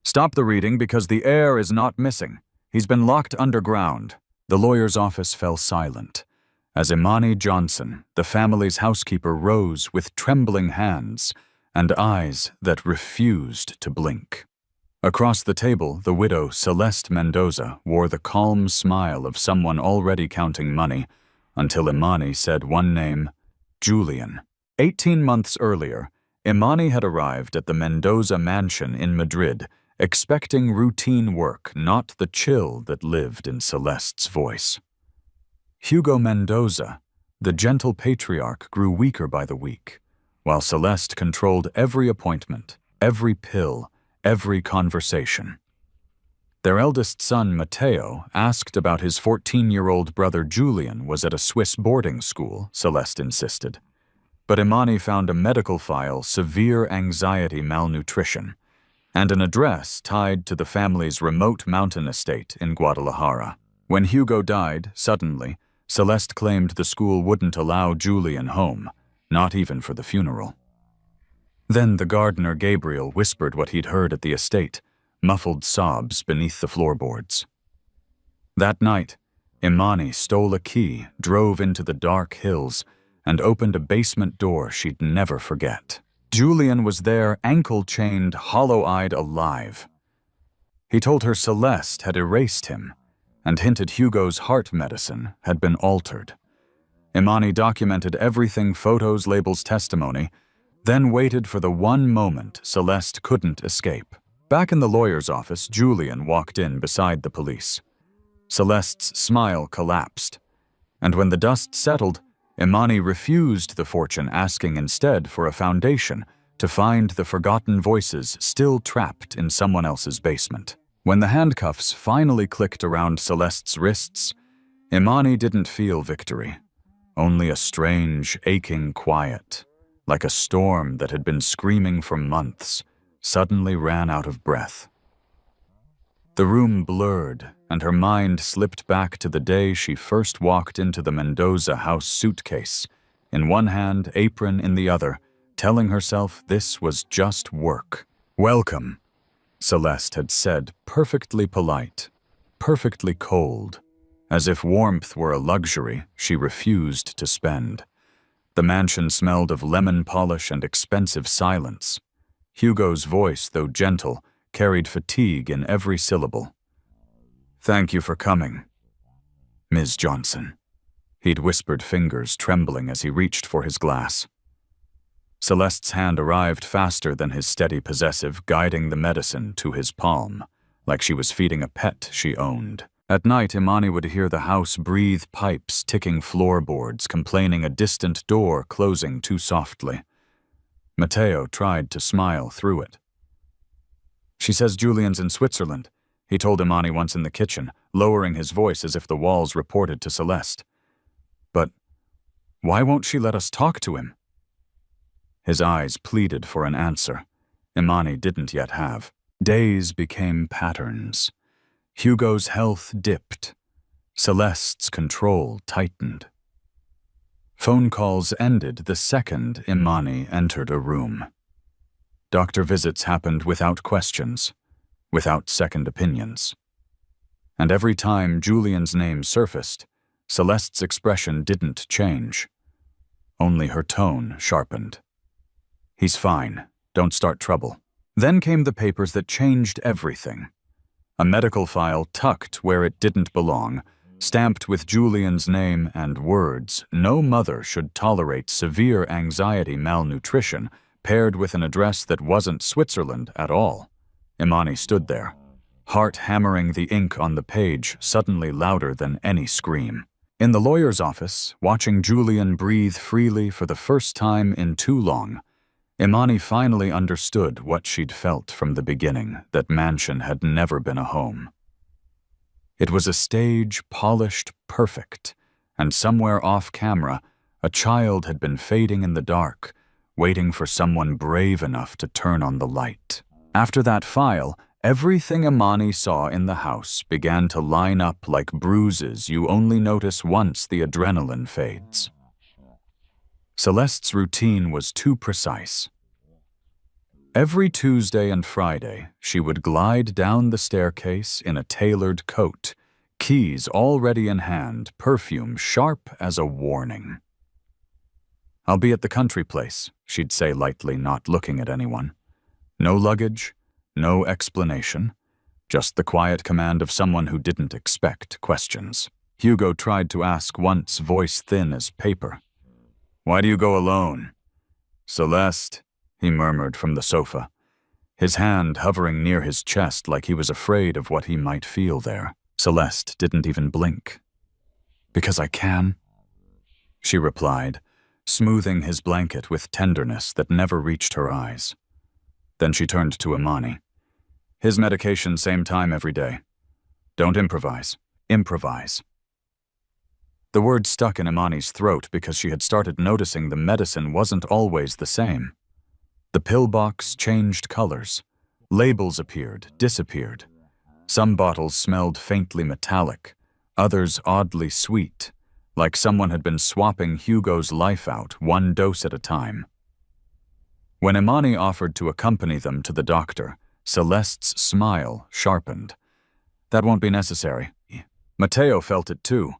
Stop the reading because the heir is not missing. He's been locked underground. The lawyer's office fell silent as Imani Johnson, the family's housekeeper, rose with trembling hands and eyes that refused to blink. Across the table, the widow, Celeste Mendoza, wore the calm smile of someone already counting money until Imani said one name, Julian. 18 months earlier, Imani had arrived at the Mendoza mansion in Madrid, expecting routine work, not the chill that lived in Celeste's voice. Hugo Mendoza, the gentle patriarch, grew weaker by the week, while Celeste controlled every appointment, every pill, every conversation. Their eldest son, Mateo, asked about his 14-year-old brother Julian was at a Swiss boarding school, Celeste insisted. But Imani found a medical file, severe anxiety malnutrition, and an address tied to the family's remote mountain estate in Guadalajara. When Hugo died, suddenly, Celeste claimed the school wouldn't allow Julian home, not even for the funeral. Then the gardener Gabriel whispered what he'd heard at the estate, muffled sobs beneath the floorboards. That night, Imani stole a key, drove into the dark hills, and opened a basement door she'd never forget. Julian was there, ankle-chained, hollow-eyed, alive. He told her Celeste had erased him, and hinted Hugo's heart medicine had been altered. Imani documented everything, photos, labels, testimony, then waited for the one moment Celeste couldn't escape. Back in the lawyer's office, Julian walked in beside the police. Celeste's smile collapsed, and when the dust settled, Imani refused the fortune, asking instead for a foundation to find the forgotten voices still trapped in someone else's basement. When the handcuffs finally clicked around Celeste's wrists, Imani didn't feel victory, only a strange, aching quiet, like a storm that had been screaming for months, suddenly ran out of breath. The room blurred, and her mind slipped back to the day she first walked into the Mendoza house, suitcase in one hand, apron in the other, telling herself this was just work. "Welcome," Celeste had said, perfectly polite, perfectly cold, as if warmth were a luxury she refused to spend. The mansion smelled of lemon polish and expensive silence. Hugo's voice, though gentle, carried fatigue in every syllable. "Thank you for coming, Ms. Johnson," he'd whispered, fingers trembling as he reached for his glass. Celeste's hand arrived faster than his steady possessive, guiding the medicine to his palm, like she was feeding a pet she owned. At night, Imani would hear the house breathe, pipes ticking floorboards, complaining a distant door closing too softly. Mateo tried to smile through it. "She says Julian's in Switzerland," he told Imani once in the kitchen, lowering his voice as if the walls reported to Celeste. "But why won't she let us talk to him?" His eyes pleaded for an answer. Imani didn't yet have. Days became patterns. Hugo's health dipped. Celeste's control tightened. Phone calls ended the second Imani entered a room. Doctor visits happened without questions, without second opinions. And every time Julian's name surfaced, Celeste's expression didn't change. Only her tone sharpened. "He's fine. Don't start trouble." Then came the papers that changed everything. A medical file tucked where it didn't belong, stamped with Julian's name and words, "No mother should tolerate severe anxiety malnutrition," paired with an address that wasn't Switzerland at all. Imani stood there, heart hammering the ink on the page, suddenly louder than any scream. In the lawyer's office, watching Julian breathe freely for the first time in too long, Imani finally understood what she'd felt from the beginning, that mansion had never been a home. It was a stage polished perfect, and somewhere off camera, a child had been fading in the dark, waiting for someone brave enough to turn on the light. After that file, everything Imani saw in the house began to line up like bruises you only notice once the adrenaline fades. Celeste's routine was too precise. Every Tuesday and Friday, she would glide down the staircase in a tailored coat, keys already in hand, perfume sharp as a warning. "I'll be at the country place," she'd say lightly, not looking at anyone. No luggage, no explanation, just the quiet command of someone who didn't expect questions. Hugo tried to ask once, voice thin as paper. "Why do you go alone?" "Celeste," he murmured from the sofa, his hand hovering near his chest like he was afraid of what he might feel there. Celeste didn't even blink. "Because I can," she replied, smoothing his blanket with tenderness that never reached her eyes. Then she turned to Imani. "His medication same time every day. Don't improvise. Improvise." The word stuck in Imani's throat because she had started noticing the medicine wasn't always the same. The pill box changed colors. Labels appeared, disappeared. Some bottles smelled faintly metallic, others oddly sweet, like someone had been swapping Hugo's life out, one dose at a time. When Imani offered to accompany them to the doctor, Celeste's smile sharpened. "That won't be necessary." Matteo felt it too.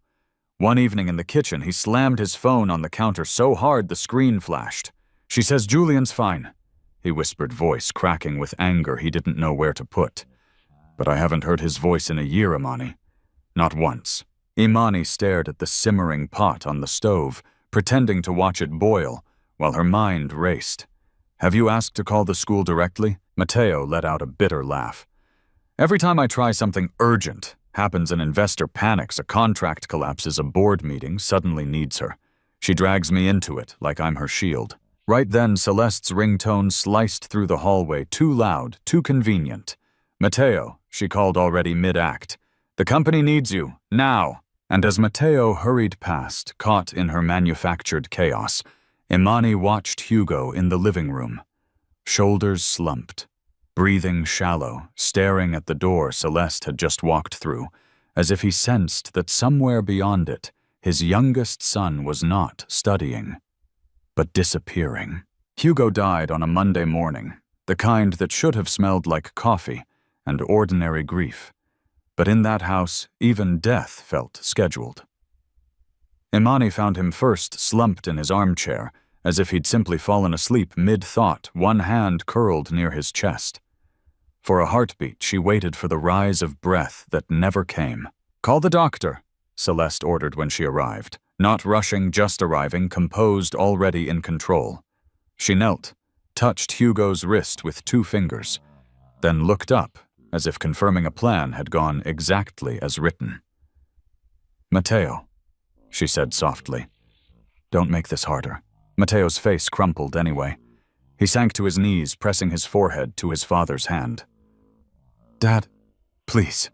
One evening in the kitchen, he slammed his phone on the counter so hard the screen flashed. "She says Julian's fine," he whispered, voice cracking with anger he didn't know where to put. "But I haven't heard his voice in a year, Imani. Not once." Imani stared at the simmering pot on the stove, pretending to watch it boil, while her mind raced. "Have you asked to call the school directly?" Matteo let out a bitter laugh. "Every time I try something urgent, happens an investor panics, a contract collapses, a board meeting suddenly needs her. She drags me into it like I'm her shield." Right then, Celeste's ringtone sliced through the hallway, too loud, too convenient. "Matteo," she called already mid-act. "The company needs you, now." And as Matteo hurried past, caught in her manufactured chaos, Imani watched Hugo in the living room. Shoulders slumped, breathing shallow, staring at the door Celeste had just walked through, as if he sensed that somewhere beyond it, his youngest son was not studying, but disappearing. Hugo died on a Monday morning, the kind that should have smelled like coffee and ordinary grief. But in that house, even death felt scheduled. Imani found him first slumped in his armchair, as if he'd simply fallen asleep mid-thought, one hand curled near his chest. For a heartbeat, she waited for the rise of breath that never came. "Call the doctor," Celeste ordered when she arrived, not rushing, just arriving, composed, already in control. She knelt, touched Hugo's wrist with 2 fingers, then looked up, as if confirming a plan had gone exactly as written. "Matteo," she said softly, "don't make this harder." Matteo's face crumpled anyway. He sank to his knees, pressing his forehead to his father's hand. "Dad, please."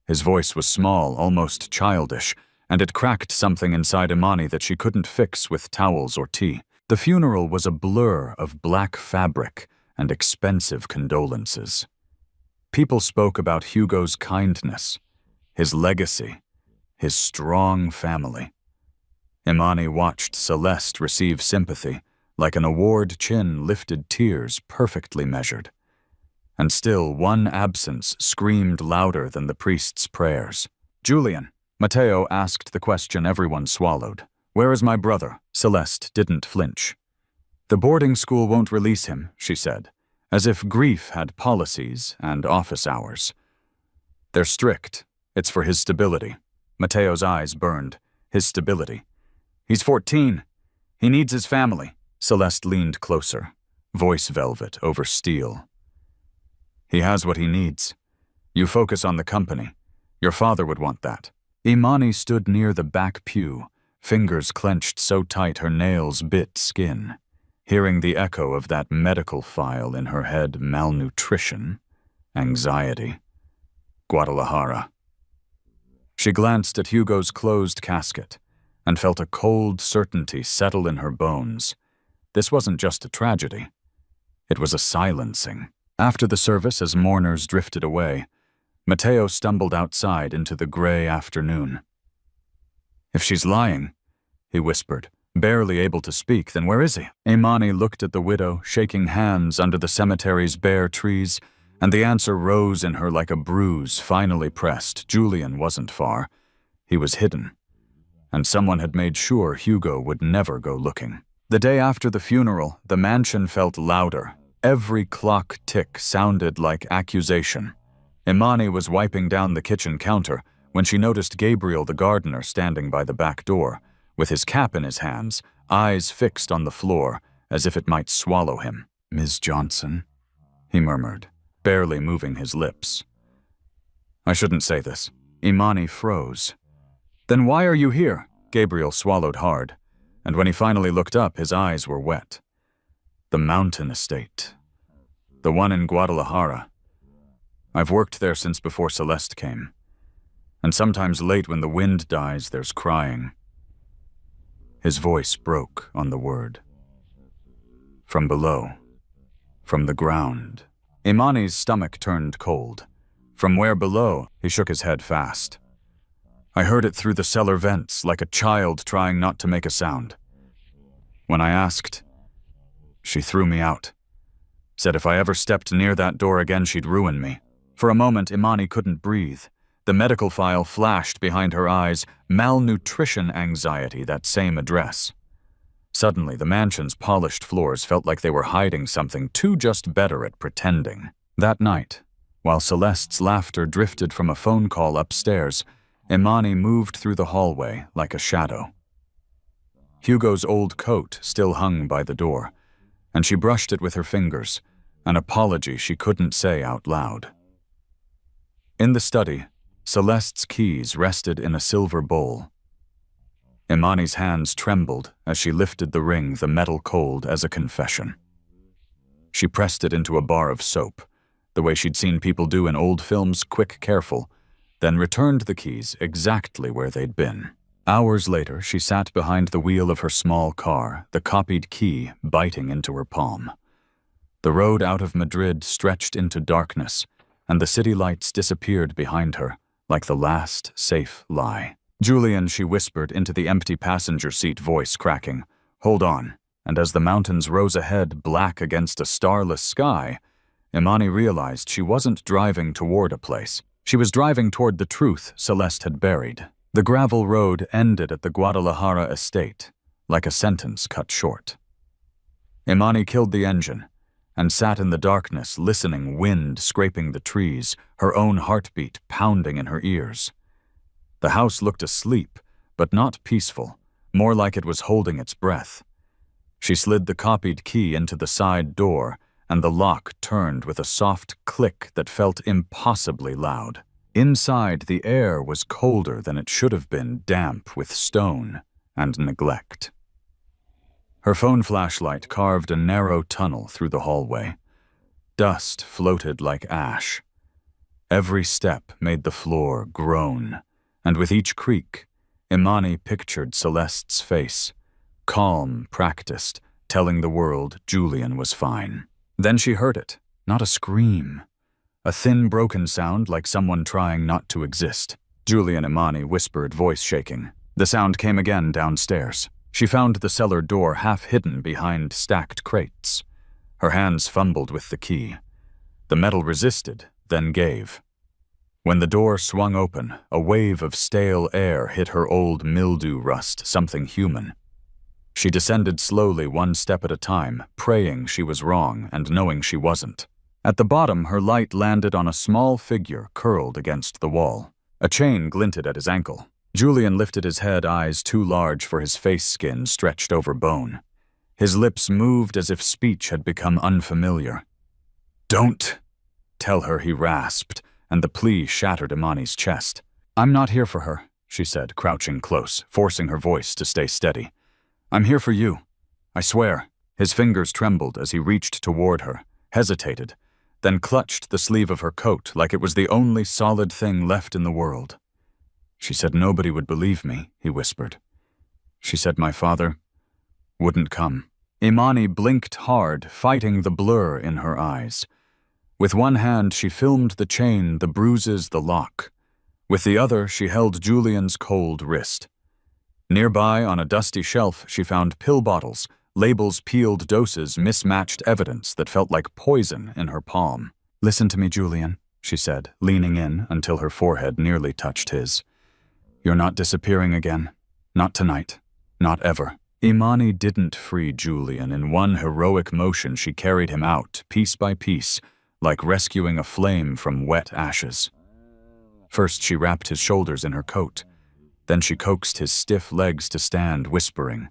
His voice was small, almost childish, and it cracked something inside Imani that she couldn't fix with towels or tea. The funeral was a blur of black fabric and expensive condolences. People spoke about Hugo's kindness, his legacy, his strong family. Imani watched Celeste receive sympathy, like an award chin lifted tears perfectly measured. And still one absence screamed louder than the priest's prayers. "Julian," Matteo asked the question everyone swallowed. "Where is my brother?" Celeste didn't flinch. "The boarding school won't release him," she said, as if grief had policies and office hours. "They're strict. It's for his stability." Matteo's eyes burned. His stability. "He's 14. He needs his family." Celeste leaned closer, voice velvet over steel. "He has what he needs. You focus on the company. Your father would want that." Imani stood near the back pew, fingers clenched so tight her nails bit skin. Hearing the echo of that medical file in her head, malnutrition, anxiety, Guadalajara. She glanced at Hugo's closed casket and felt a cold certainty settle in her bones. This wasn't just a tragedy. It was a silencing. After the service, as mourners drifted away, Matteo stumbled outside into the gray afternoon. "If she's lying," he whispered, Barely able to speak, then where is he? Imani looked at the widow, shaking hands under the cemetery's bare trees, and the answer rose in her like a bruise finally pressed. Julian wasn't far. He was hidden. And someone had made sure Hugo would never go looking. The day after the funeral, the mansion felt louder. Every clock tick sounded like accusation. Imani was wiping down the kitchen counter when she noticed Gabriel the gardener standing by the back door, with his cap in his hands, eyes fixed on the floor, as if it might swallow him. "Ms. Johnson," he murmured, barely moving his lips. "I shouldn't say this." Imani froze. "Then why are you here?" Gabriel swallowed hard, and when he finally looked up, his eyes were wet. "The mountain estate. The one in Guadalajara. I've worked there since before Celeste came. And sometimes late when the wind dies, there's crying." His voice broke on the word. "From below. From the ground." Imani's stomach turned cold. From where below? He shook his head fast. "I heard it through the cellar vents, like a child trying not to make a sound. When I asked, she threw me out. Said if I ever stepped near that door again, she'd ruin me." For a moment, Imani couldn't breathe. The medical file flashed behind her eyes, malnutrition anxiety, that same address. Suddenly, the mansion's polished floors felt like they were hiding something, too just better at pretending. That night, while Celeste's laughter drifted from a phone call upstairs, Imani moved through the hallway like a shadow. Hugo's old coat still hung by the door, and she brushed it with her fingers, an apology she couldn't say out loud. In the study, Celeste's keys rested in a silver bowl. Imani's hands trembled as she lifted the ring, the metal cold as a confession. She pressed it into a bar of soap, the way she'd seen people do in old films, quick, careful, then returned the keys exactly where they'd been. Hours later, she sat behind the wheel of her small car, the copied key biting into her palm. The road out of Madrid stretched into darkness, and the city lights disappeared behind her, like the last safe lie. "Julian," she whispered into the empty passenger seat, voice cracking. "Hold on." And as the mountains rose ahead, black against a starless sky, Imani realized she wasn't driving toward a place. She was driving toward the truth Celeste had buried. The gravel road ended at the Guadalajara estate, like a sentence cut short. Imani killed the engine and sat in the darkness, listening, wind scraping the trees, her own heartbeat pounding in her ears. The house looked asleep, but not peaceful, more like it was holding its breath. She slid the copied key into the side door, and the lock turned with a soft click that felt impossibly loud. Inside, the air was colder than it should have been, damp with stone and neglect. Her phone flashlight carved a narrow tunnel through the hallway. Dust floated like ash. Every step made the floor groan, and with each creak, Imani pictured Celeste's face, calm, practiced, telling the world Julian was fine. Then she heard it, not a scream. A thin, broken sound like someone trying not to exist. "Julian," Imani whispered, voice shaking. The sound came again downstairs. She found the cellar door half hidden behind stacked crates. Her hands fumbled with the key. The metal resisted, then gave. When the door swung open, a wave of stale air hit her old mildew rust, something human. She descended slowly, one step at a time, praying she was wrong and knowing she wasn't. At the bottom, her light landed on a small figure curled against the wall. A chain glinted at his ankle. Julian lifted his head, eyes too large for his face skin stretched over bone. His lips moved as if speech had become unfamiliar. "Don't tell her," he rasped, and the plea shattered Imani's chest. "I'm not here for her," she said, crouching close, forcing her voice to stay steady. "I'm here for you. I swear." His fingers trembled as he reached toward her, hesitated, then clutched the sleeve of her coat like it was the only solid thing left in the world. "She said nobody would believe me," he whispered. "She said my father wouldn't come." Imani blinked hard, fighting the blur in her eyes. With one hand, she filmed the chain, the bruises, the lock. With the other, she held Julian's cold wrist. Nearby, on a dusty shelf, she found pill bottles, labels, peeled doses, mismatched evidence that felt like poison in her palm. "Listen to me, Julian," she said, leaning in until her forehead nearly touched his. "You're not disappearing again. Not tonight. Not ever." Imani didn't free Julian. In one heroic motion, she carried him out, piece by piece, like rescuing a flame from wet ashes. First, she wrapped his shoulders in her coat. Then she coaxed his stiff legs to stand, whispering,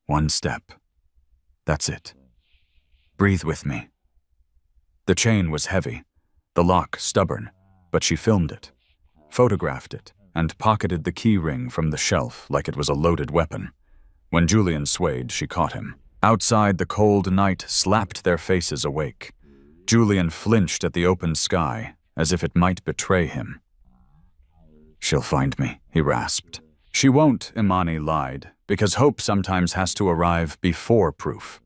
"One step. That's it. Breathe with me." The chain was heavy, the lock stubborn, but she filmed it, photographed it, and pocketed the key ring from the shelf like it was a loaded weapon. When Julian swayed, she caught him. Outside, the cold night slapped their faces awake. Julian flinched at the open sky, as if it might betray him. "She'll find me," he rasped. "She won't," Imani lied, because hope sometimes has to arrive before proof.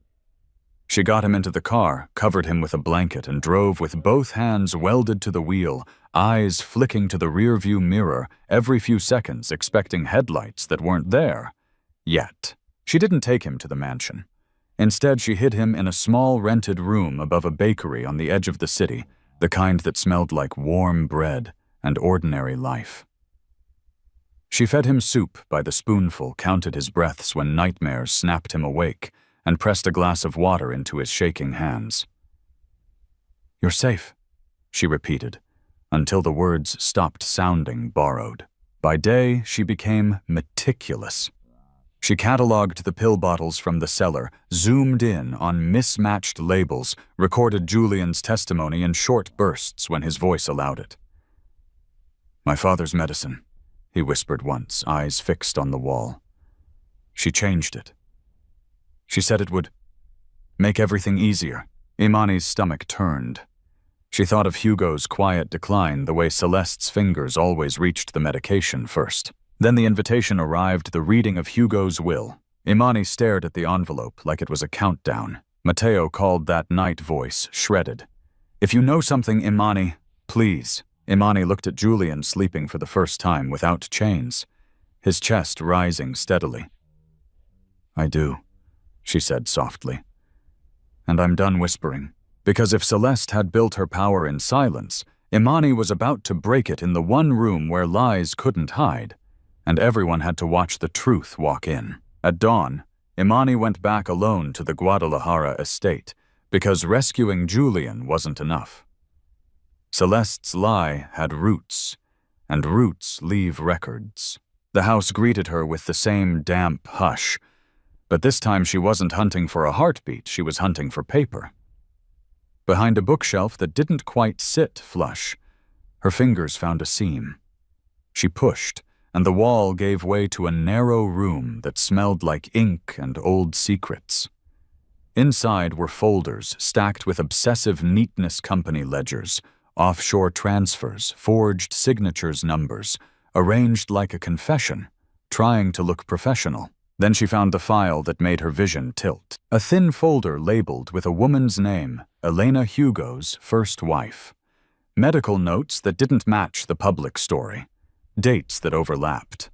She got him into the car, covered him with a blanket, and drove with both hands welded to the wheel, eyes flicking to the rearview mirror every few seconds, expecting headlights that weren't there. Yet. She didn't take him to the mansion. Instead, she hid him in a small rented room above a bakery on the edge of the city, the kind that smelled like warm bread and ordinary life. She fed him soup by the spoonful, counted his breaths when nightmares snapped him awake, and pressed a glass of water into his shaking hands. "You're safe," she repeated, until the words stopped sounding borrowed. By day, she became meticulous. She cataloged the pill bottles from the cellar, zoomed in on mismatched labels, recorded Julian's testimony in short bursts when his voice allowed it. "My father's medicine," he whispered once, eyes fixed on the wall. She changed it. She said it would make everything easier. Imani's stomach turned. She thought of Hugo's quiet decline, the way Celeste's fingers always reached the medication first. Then the invitation arrived, the reading of Hugo's will. Imani stared at the envelope like it was a countdown. Matteo called that night voice, shredded. "If you know something, Imani, please." Imani looked at Julian sleeping for the first time without chains, his chest rising steadily. "I do," she said softly. "And I'm done whispering." Because if Celeste had built her power in silence, Imani was about to break it in the one room where lies couldn't hide, and everyone had to watch the truth walk in. At dawn, Imani went back alone to the Guadalajara estate, because rescuing Julian wasn't enough. Celeste's lie had roots, and roots leave records. The house greeted her with the same damp hush, but this time she wasn't hunting for a heartbeat, she was hunting for paper. Behind a bookshelf that didn't quite sit flush, her fingers found a seam. She pushed, and the wall gave way to a narrow room that smelled like ink and old secrets. Inside were folders stacked with obsessive neatness company ledgers, offshore transfers, forged signatures numbers, arranged like a confession, trying to look professional. Then she found the file that made her vision tilt. A thin folder labeled with a woman's name, Elena Hugo's first wife. Medical notes that didn't match the public story. Dates that overlapped.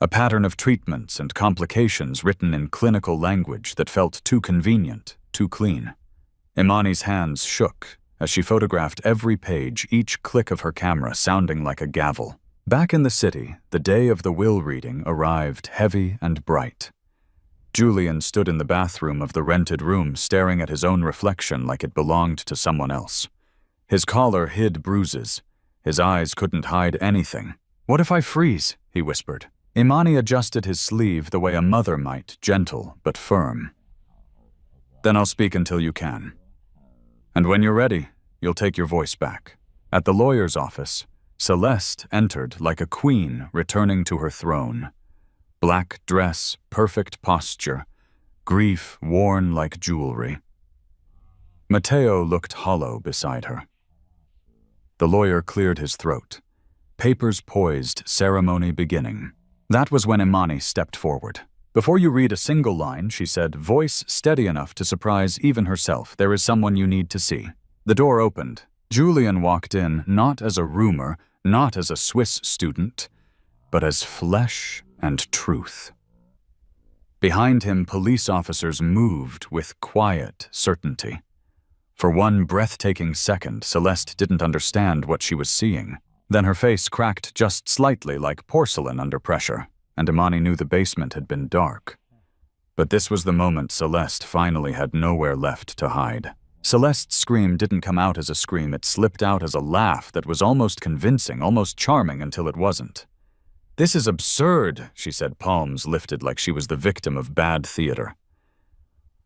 A pattern of treatments and complications written in clinical language that felt too convenient, too clean. Imani's hands shook as she photographed every page, each click of her camera sounding like a gavel. Back in the city, the day of the will reading arrived heavy and bright. Julian stood in the bathroom of the rented room, staring at his own reflection like it belonged to someone else. His collar hid bruises. His eyes couldn't hide anything. "What if I freeze?" he whispered. Imani adjusted his sleeve the way a mother might, gentle but firm. "Then I'll speak until you can. And when you're ready, you'll take your voice back." At the lawyer's office, Celeste entered like a queen returning to her throne. Black dress, perfect posture, grief worn like jewelry. Matteo looked hollow beside her. The lawyer cleared his throat. Papers poised, ceremony beginning. That was when Imani stepped forward. "Before you read a single line," she said, voice steady enough to surprise even herself, "there is someone you need to see." The door opened. Julian walked in, not as a roomer, not as a Swiss student, but as flesh and truth. Behind him, police officers moved with quiet certainty. For one breathtaking second, Celeste didn't understand what she was seeing. Then her face cracked just slightly like porcelain under pressure, and Imani knew the basement had been dark. But this was the moment Celeste finally had nowhere left to hide. Celeste's scream didn't come out as a scream, it slipped out as a laugh that was almost convincing, almost charming until it wasn't. "This is absurd," she said, palms lifted like she was the victim of bad theater.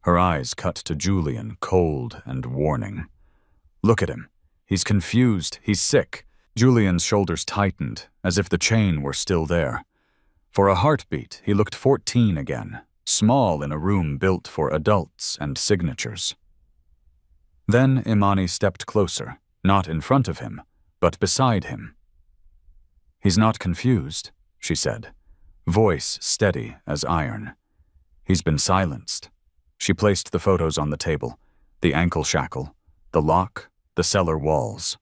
Her eyes cut to Julian, cold and warning. "Look at him. He's confused. He's sick." Julian's shoulders tightened, as if the chain were still there. For a heartbeat, he looked 14 again, small in a room built for adults and signatures. Then Imani stepped closer, not in front of him, but beside him. "He's not confused," she said, voice steady as iron. "He's been silenced." She placed the photos on the table, the ankle shackle, the lock, the cellar walls.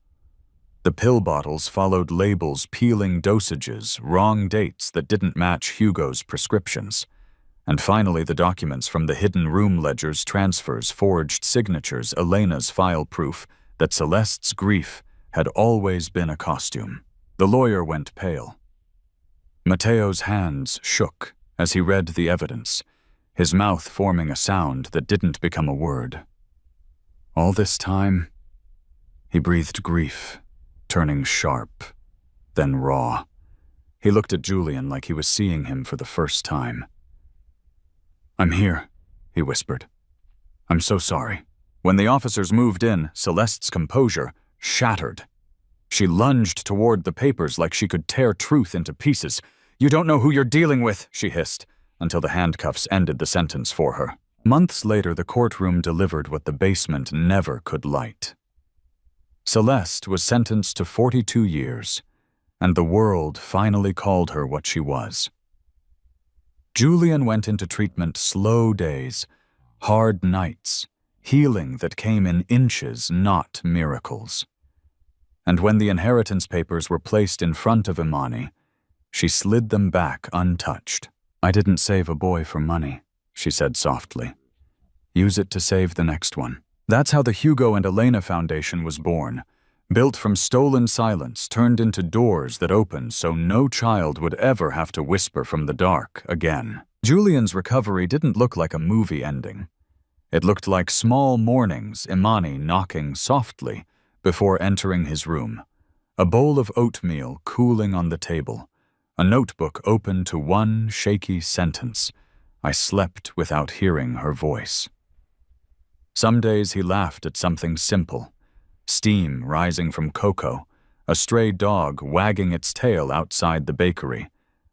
The pill bottles followed labels peeling dosages, wrong dates that didn't match Hugo's prescriptions. And finally the documents from the hidden room ledgers, transfers, forged signatures, Elena's file proof that Celeste's grief had always been a costume. The lawyer went pale. Mateo's hands shook as he read the evidence, his mouth forming a sound that didn't become a word. All this time, he breathed grief, turning sharp, then raw. He looked at Julian like he was seeing him for the first time. "I'm here," he whispered. "I'm so sorry." When the officers moved in, Celeste's composure shattered. She lunged toward the papers like she could tear truth into pieces. "You don't know who you're dealing with," she hissed, until the handcuffs ended the sentence for her. Months later, the courtroom delivered what the basement never could light. Celeste was sentenced to 42 years, and the world finally called her what she was. Julian went into treatment slow days, hard nights, healing that came in inches, not miracles. And when the inheritance papers were placed in front of Imani, she slid them back untouched. "I didn't save a boy for money," she said softly. "Use it to save the next one." That's how the Hugo and Elena Foundation was born, built from stolen silence, turned into doors that opened so no child would ever have to whisper from the dark again. Julian's recovery didn't look like a movie ending. It looked like small mornings, Imani knocking softly before entering his room, a bowl of oatmeal cooling on the table, a notebook open to one shaky sentence. I slept without hearing her voice. Some days he laughed at something simple, steam rising from cocoa, a stray dog wagging its tail outside the bakery,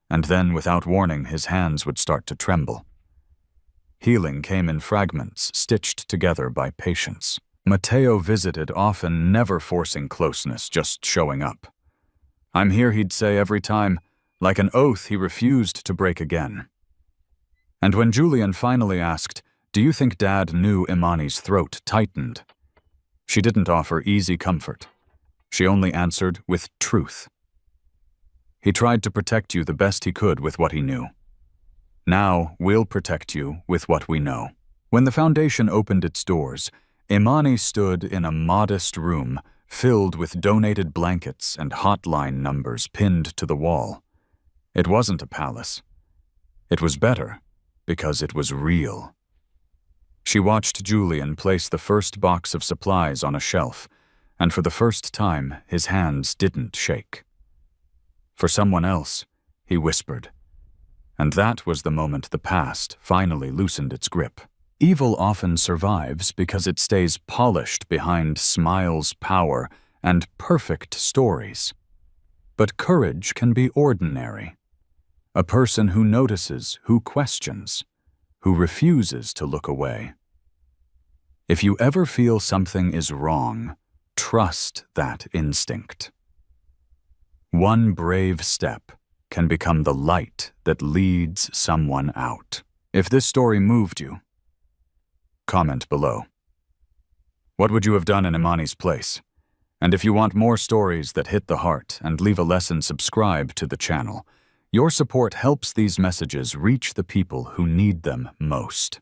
and then without warning his hands would start to tremble. Healing came in fragments stitched together by patience. Mateo visited often, never forcing closeness, just showing up. "I'm here," he'd say every time, like an oath he refused to break again. And when Julian finally asked, "Do you think Dad knew?" Imani's throat tightened. She didn't offer easy comfort. She only answered with truth. "He tried to protect you the best he could with what he knew. Now we'll protect you with what we know." When the foundation opened its doors, Imani stood in a modest room filled with donated blankets and hotline numbers pinned to the wall. It wasn't a palace. It was better because it was real. She watched Julian place the first box of supplies on a shelf, and for the first time, his hands didn't shake. "For someone else," he whispered. And that was the moment the past finally loosened its grip. Evil often survives because it stays polished behind smiles, power, and perfect stories. But courage can be ordinary. A person who notices, who questions, who refuses to look away. If you ever feel something is wrong, trust that instinct. One brave step can become the light that leads someone out. If this story moved you, comment below. What would you have done in Imani's place? And if you want more stories that hit the heart and leave a lesson, subscribe to the channel. Your support helps these messages reach the people who need them most.